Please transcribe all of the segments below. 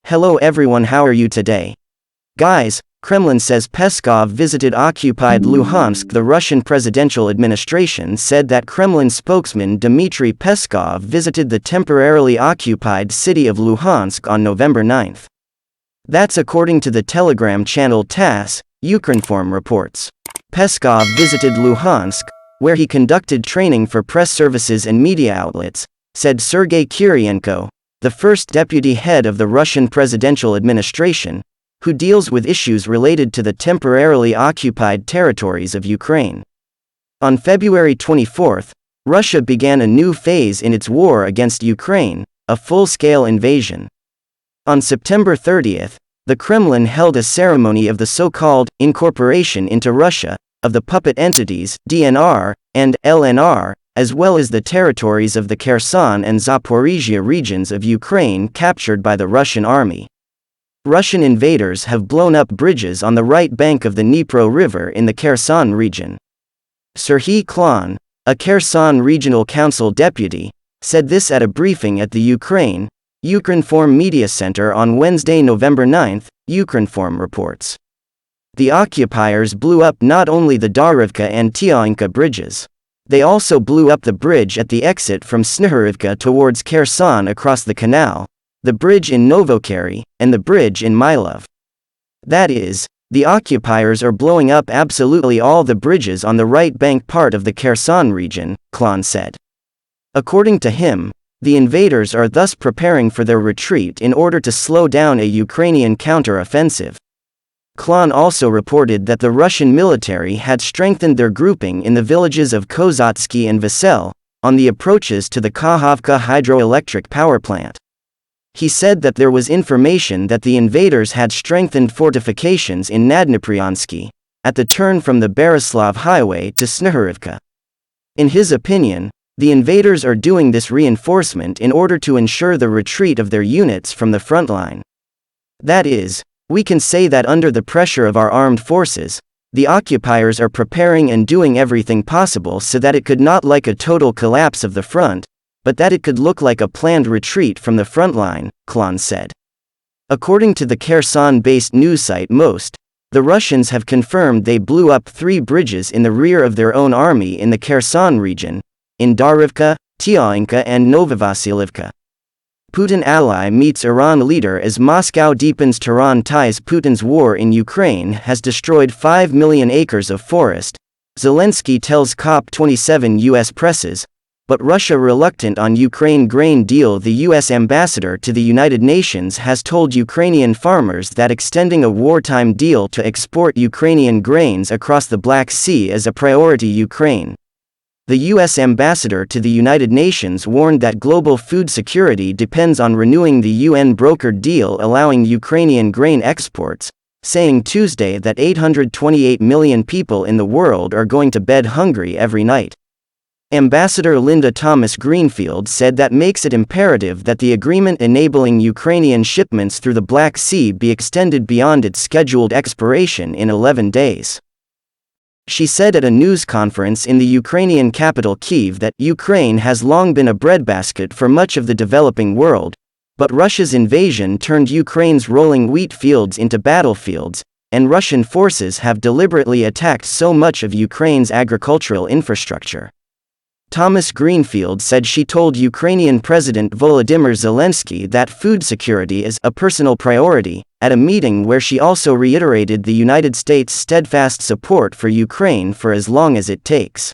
Hello everyone, how are you today? Guys, Kremlin says Peskov visited occupied Luhansk. The Russian presidential administration said that Kremlin spokesman Dmitry Peskov visited the temporarily occupied city of Luhansk on November 9. That's according to the Telegram channel TASS, Ukrinform reports. Peskov visited Luhansk, where he conducted training for press services and media outlets, said Sergei Kirienko, the first deputy head of the Russian presidential administration, who deals with issues related to the temporarily occupied territories of Ukraine. On February 24, Russia began a new phase in its war against Ukraine, a full-scale invasion. On September 30, the Kremlin held a ceremony of the so-called incorporation into Russia of the puppet entities DNR and LNR, as well as the territories of the Kherson and Zaporizhia regions of Ukraine captured by the Russian army. Russian invaders have blown up bridges on the right bank of the Dnipro River in the Kherson region. Serhiy Klon, a Kherson Regional Council deputy, said this at a briefing at the Ukrinform Media Center on Wednesday, November 9, Ukrinform reports. The occupiers blew up not only the Darivka and Tiainka bridges. They also blew up the bridge at the exit from Snihurivka towards Kherson across the canal, the bridge in Novokeri, and the bridge in Mylov. That is, the occupiers are blowing up absolutely all the bridges on the right bank part of the Kherson region, Klon said. According to him, the invaders are thus preparing for their retreat in order to slow down a Ukrainian counter-offensive. Klon also reported that the Russian military had strengthened their grouping in the villages of Kozatsky and Vesel, on the approaches to the Kakhovka hydroelectric power plant. He said that there was information that the invaders had strengthened fortifications in Nadnepryonsky, at the turn from the Berislav highway to Snihurivka. In his opinion, the invaders are doing this reinforcement in order to ensure the retreat of their units from the front line. That is, we can say that under the pressure of our armed forces, the occupiers are preparing and doing everything possible so that it could not like a total collapse of the front, but that it could look like a planned retreat from the front line, Klon said. According to the Kherson-based news site Most, the Russians have confirmed they blew up 3 bridges in the rear of their own army in the Kherson region, in Darivka, Tiainka and Novovasilivka. Putin ally meets Iran leader as Moscow deepens Tehran ties. Putin's war in Ukraine has destroyed 5 million acres of forest, Zelensky tells COP27 U.S. presses, but Russia reluctant on Ukraine grain deal. The U.S. ambassador to the United Nations has told Ukrainian farmers that extending a wartime deal to export Ukrainian grains across the Black Sea is a priority. Ukraine. The U.S. ambassador to the United Nations warned that global food security depends on renewing the UN-brokered deal allowing Ukrainian grain exports, saying Tuesday that 828 million people in the world are going to bed hungry every night. Ambassador Linda Thomas-Greenfield said that makes it imperative that the agreement enabling Ukrainian shipments through the Black Sea be extended beyond its scheduled expiration in 11 days. She said at a news conference in the Ukrainian capital Kyiv that Ukraine has long been a breadbasket for much of the developing world, but Russia's invasion turned Ukraine's rolling wheat fields into battlefields, and Russian forces have deliberately attacked so much of Ukraine's agricultural infrastructure. Thomas Greenfield said she told Ukrainian President Volodymyr Zelensky that food security is a personal priority, at a meeting where she also reiterated the United States' steadfast support for Ukraine for as long as it takes.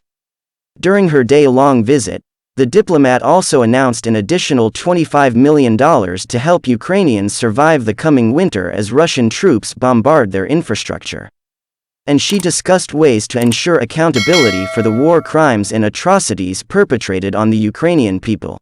During her day-long visit, the diplomat also announced an additional $25 million to help Ukrainians survive the coming winter as Russian troops bombard their infrastructure. And she discussed ways to ensure accountability for the war crimes and atrocities perpetrated on the Ukrainian people.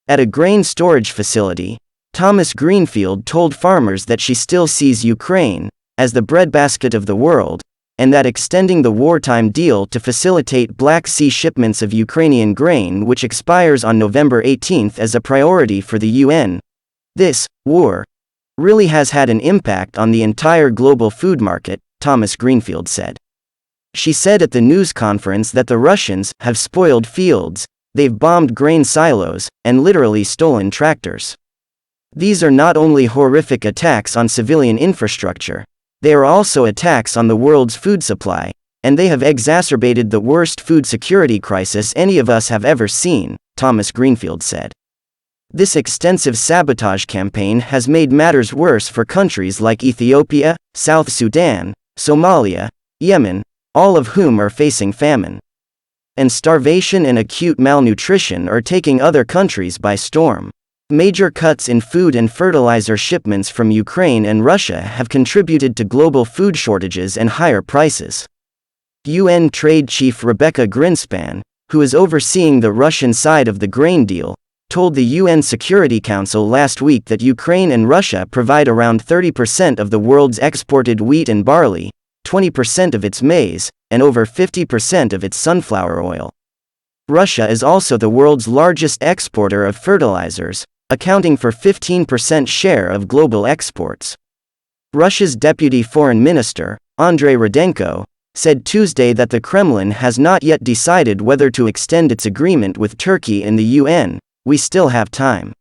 At a grain storage facility, Thomas Greenfield told farmers that she still sees Ukraine as the breadbasket of the world, and that extending the wartime deal to facilitate Black Sea shipments of Ukrainian grain, which expires on November 18, as a priority for the UN. This war really has had an impact on the entire global food market, Thomas Greenfield said. She said at the news conference that the Russians have spoiled fields, they've bombed grain silos, and literally stolen tractors. These are not only horrific attacks on civilian infrastructure, they are also attacks on the world's food supply, and they have exacerbated the worst food security crisis any of us have ever seen, Thomas Greenfield said. This extensive sabotage campaign has made matters worse for countries like Ethiopia, South Sudan, Somalia, Yemen, all of whom are facing famine. And starvation and acute malnutrition are taking other countries by storm. Major cuts in food and fertilizer shipments from Ukraine and Russia have contributed to global food shortages and higher prices. UN Trade Chief Rebecca Greenspan, who is overseeing the Russian side of the grain deal, told the UN Security Council last week that Ukraine and Russia provide around 30% of the world's exported wheat and barley, 20% of its maize, and over 50% of its sunflower oil. Russia is also the world's largest exporter of fertilizers, accounting for 15% share of global exports. Russia's deputy foreign minister, Andrei Rudenko, said Tuesday that the Kremlin has not yet decided whether to extend its agreement with Turkey in the UN. We still have time.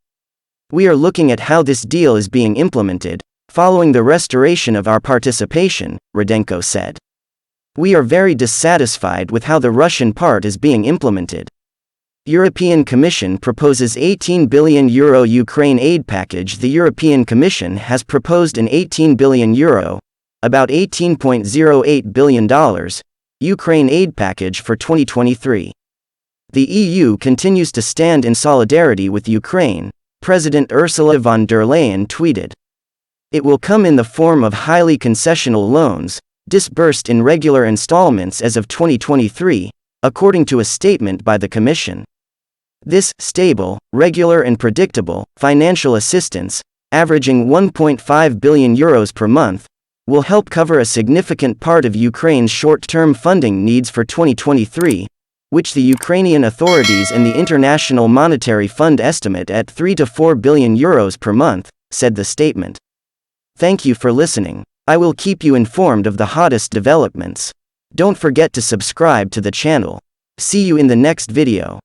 We are looking at how this deal is being implemented, following the restoration of our participation, Rudenko said. We are very dissatisfied with how the Russian part is being implemented. European Commission proposes €18 billion Ukraine aid package. The European Commission has proposed an €18 billion, about $18.08 billion, Ukraine aid package for 2023. The EU continues to stand in solidarity with Ukraine, President Ursula von der Leyen tweeted. It will come in the form of highly concessional loans, disbursed in regular installments as of 2023, according to a statement by the Commission. This stable, regular and predictable financial assistance, averaging €1.5 billion per month, will help cover a significant part of Ukraine's short-term funding needs for 2023, which the Ukrainian authorities and the International Monetary Fund estimate at €3 to €4 billion per month, said the statement. Thank you for listening. I will keep you informed of the hottest developments. Don't forget to subscribe to the channel. See you in the next video.